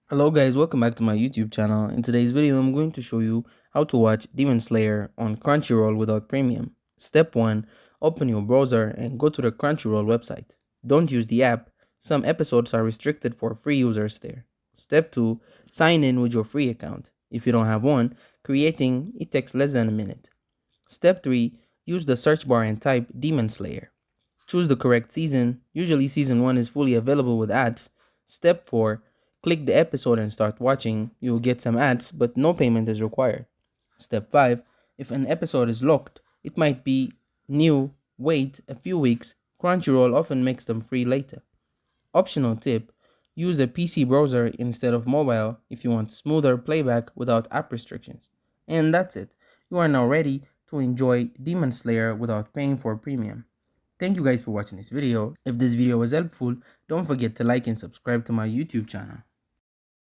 Hello guys, welcome back to my YouTube channel. In today's video, I'm going to show you how to watch Demon Slayer on Crunchyroll without premium. Step 1. Open your browser and go to the Crunchyroll website. Don't use the app. Some episodes are restricted for free users there. Step 2. Sign in with your free account. If you don't have one, creating it takes less than a minute. Step 3. Use the search bar and type Demon Slayer. Choose the correct season. Usually season 1 is fully available with ads. Step 4. Click the episode and start watching. You will get some ads, but no payment is required. Step 5. If an episode is locked, it might be new. Wait a few weeks. Crunchyroll often makes them free later. Optional tip. Use a PC browser instead of mobile if you want smoother playback without app restrictions. And that's it. You are now ready to enjoy Demon Slayer without paying for premium. Thank you guys for watching this video. If this video was helpful, don't forget to like and subscribe to my YouTube channel.